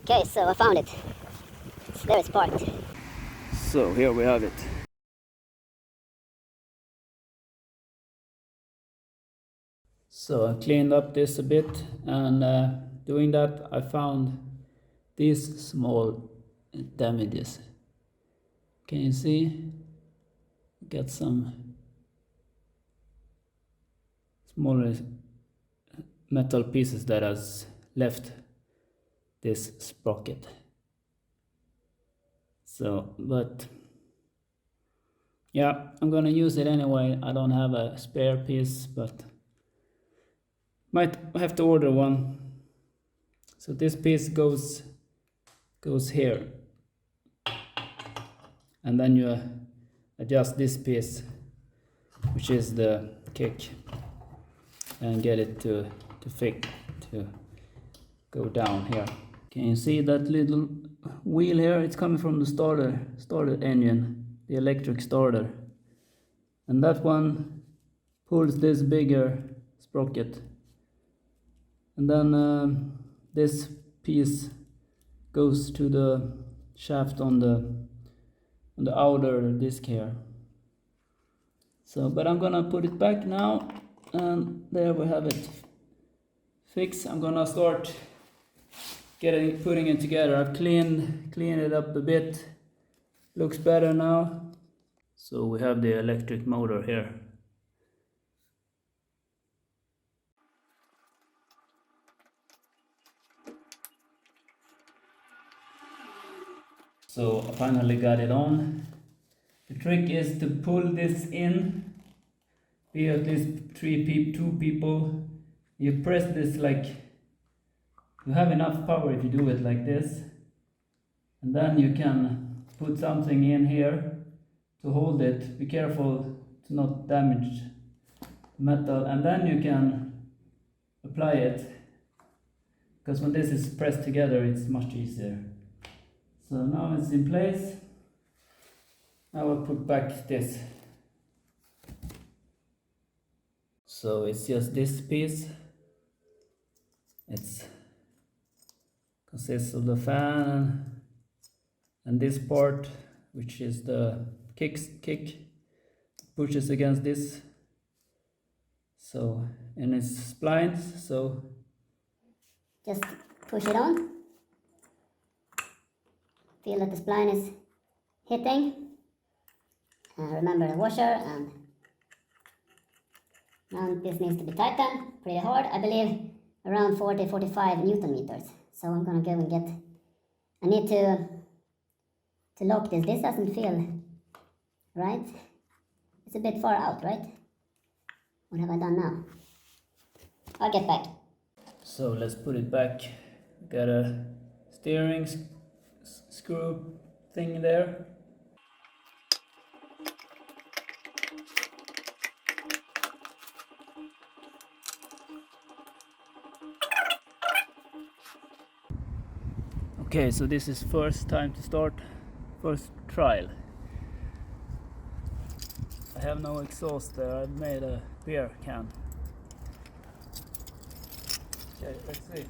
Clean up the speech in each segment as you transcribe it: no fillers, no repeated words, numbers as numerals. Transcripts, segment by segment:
Okay, so I found it. There it's parked. So here we have it. So I cleaned up this a bit, and doing that I found these small damages. Can you see? Got some smaller metal pieces that has left this sprocket. So, but yeah, I'm gonna use it anyway. I don't have a spare piece, but might have to order one. So this piece goes here, and then you adjust this piece, which is the kick, and get it to go down here. Can you see that little wheel here? It's coming from the starter engine, the electric starter, and that one pulls this bigger sprocket, and then this piece goes to the shaft on the outer disc here. So, but I'm gonna put it back now, and there we have it fixed. I'm gonna start putting it together. I've cleaned it up a bit. Looks better now. So we have the electric motor here. So I finally got it on. The trick is to pull this in. Be at least two people. You press this like, you have enough power if you do it like this, and then you can put something in here to hold it. Be careful to not damage metal, and then you can apply it, because when this is pressed together it's much easier. So now it's in place. I will put back this. So it's just this piece. It's consists of the fan and this part, which is the kick pushes against this. So, and it's splines, so just push it on. Feel that the spline is hitting. Remember the washer, and now this needs to be tightened pretty hard. I believe around 40-45 Newton meters. So I'm gonna go and get, I need to lock this. This doesn't feel right. It's a bit far out, right? What have I done now? I'll get back. So let's put it back. Got a steering screw thing there. Okay, so this is first time to start, first trial. I have no exhaust there. I've made a beer can. Okay, let's see.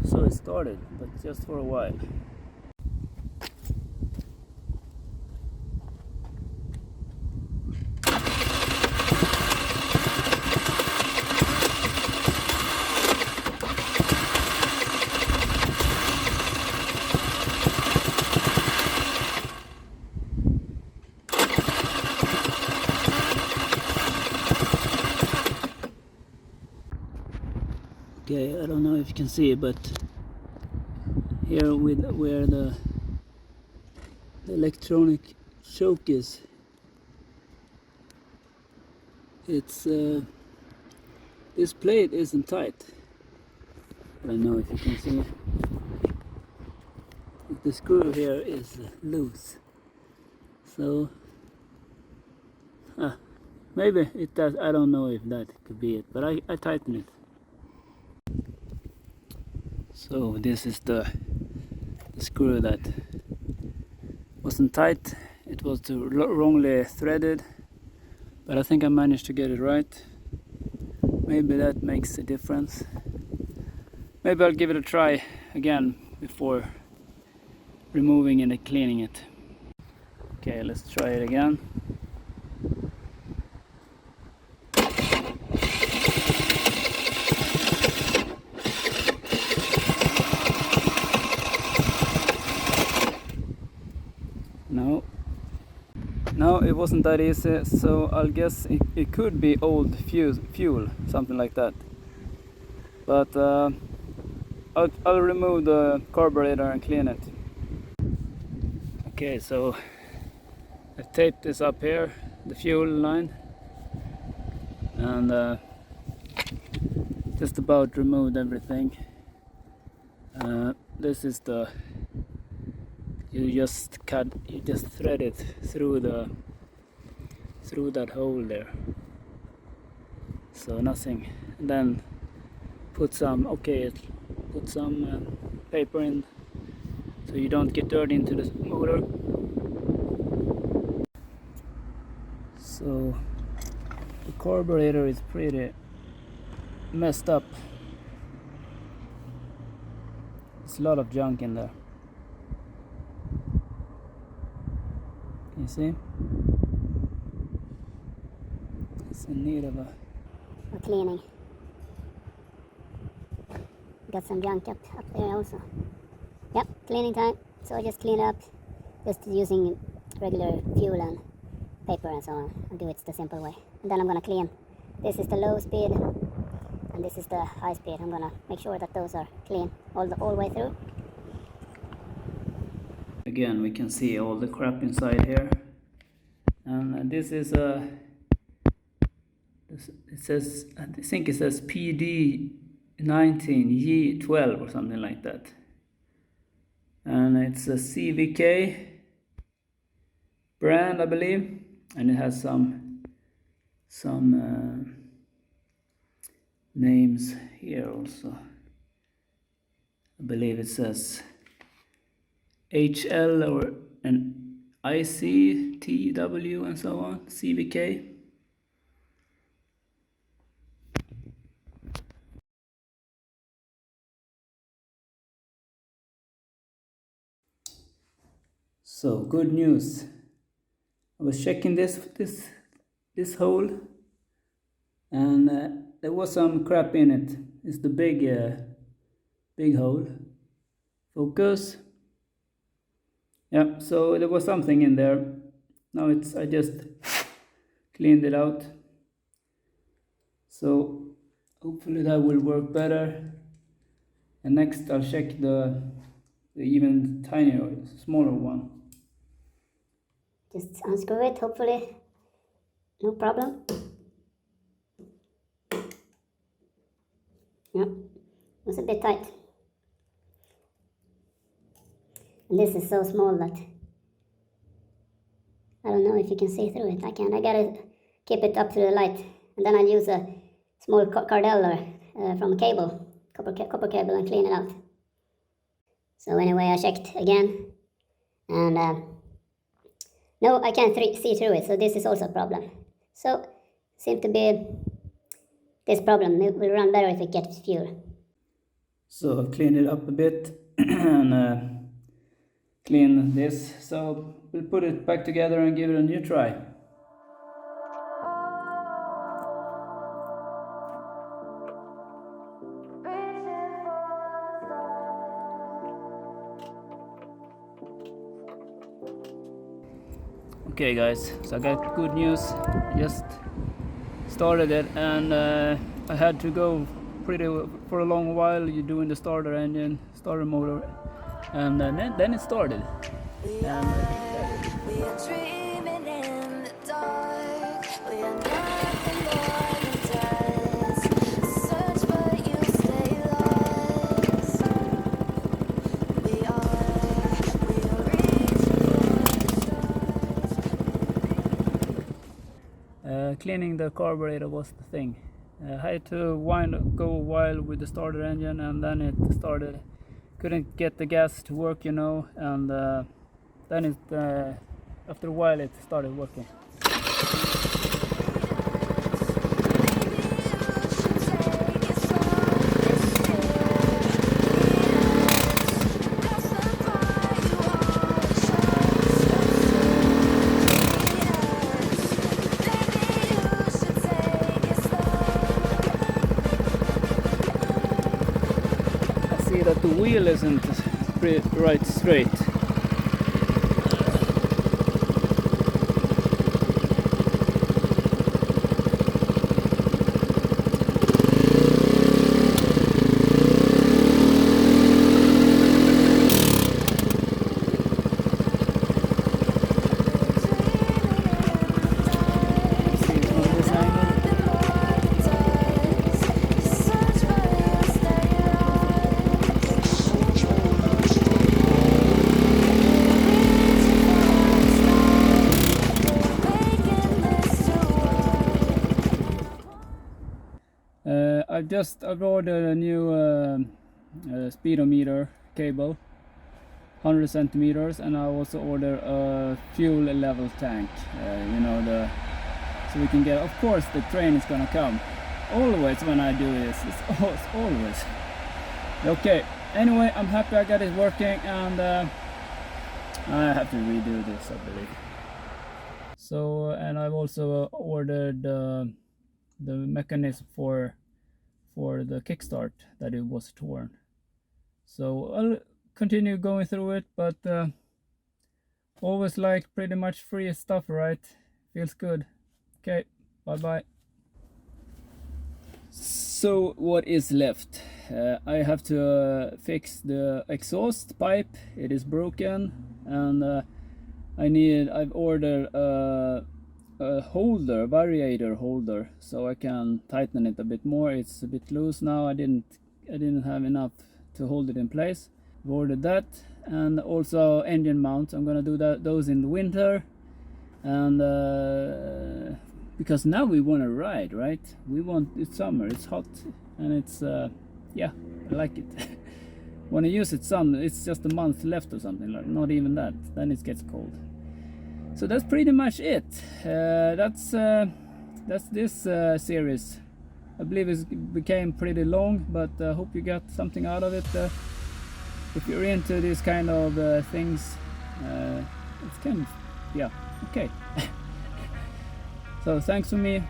So it started, but just for a while. I don't know if you can see it, but here with where the electronic choke is, it's this plate isn't tight. I don't know if you can see. The screw here is loose, so maybe it does. I don't know if that could be it, but I tighten it. So this is the screw that wasn't tight. It was wrongly threaded, but I think I managed to get it right. Maybe that makes a difference. Maybe I'll give it a try again before removing and cleaning it. Okay, let's try it again. No, it wasn't that easy, so I'll guess it could be old fuel, something like that. But I'll remove the carburetor and clean it. Okay, so I've taped this up here, the fuel line, and just about removed everything. This is the, you just thread it through that hole there, so nothing. And then put some paper in so you don't get dirt into the motor. So the carburetor is pretty messed up. There's a lot of junk in there. Can you see? It's in need of a cleaning. Got some junk up there also. Yep, cleaning time. So I just clean up, just using regular fuel and paper and so on. I'll do it the simple way. And then I'm gonna clean. This is the low speed, and this is the high speed. I'm gonna make sure that those are clean all the way through. Again, we can see all the crap inside here, and this is it says, I think it says PD19Y12 or something like that, and it's a CVK brand, I believe, and it has some names here also. I believe it says HL or an ICTW and so on, CVK. So good news. I was checking this hole, and there was some crap in it. It's the big hole. Focus. Yeah, so there was something in there. Now I just cleaned it out. So hopefully that will work better. And next I'll check the even tinier, smaller one. Just unscrew it, hopefully no problem. Yep, it was a bit tight. And this is so small that I don't know if you can see through it. I gotta keep it up to the light, and then I'll use a small cardell from a cable, copper cable, and clean it out. So anyway, I checked again, and no, I can't see through it, so this is also a problem. So seems to be this problem will run better if it gets fuel. So I've cleaned it up a bit and clean this, so we'll put it back together and give it a new try. Okay guys, so I got good news. I just started it, and I had to go for a long while. You're doing the starter engine, starter motor, and then it started. And we are dreaming in the dark. We are nothing more than dust. Search but you stay lost. We are reaching. Cleaning the carburetor was the thing. I had to go a while with the starter engine, and then it started. Couldn't get the gas to work, you know, and then it after a while it started working. That the wheel isn't right straight. I've ordered a new speedometer cable, 100 centimeters, and I also ordered a fuel level tank. You know, so we can get. Of course, the train is gonna come. Always when I do this, it's always. Okay. Anyway, I'm happy I got it working, and I have to redo this, I believe. So, and I've also ordered the mechanism for the kickstart, that it was torn. So I'll continue going through it, but always like pretty much free stuff, right? Feels good. Okay, bye bye. So what is left? I have to fix the exhaust pipe. It is broken, and I've ordered a holder, Variator holder, so I can tighten it a bit more. It's a bit loose now. I didn't have enough to hold it in place. I've ordered that, and also engine mounts. I'm gonna do those in the winter, and because now we want to ride, right? It's summer, it's hot, and it's yeah, I like it. Want to use it some. It's just a month left or something, like not even that. Then it gets cold. So that's pretty much it. That's this series. I believe it became pretty long, but I hope you got something out of it. If you're into these kind of things, it's kind of, yeah, okay. So thanks for me.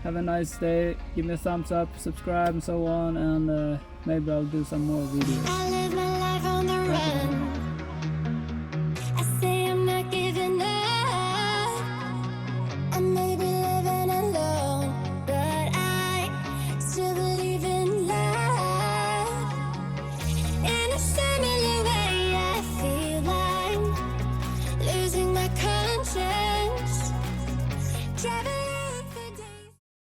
Have a nice day. Give me a thumbs up, subscribe, and so on, and maybe I'll do some more videos.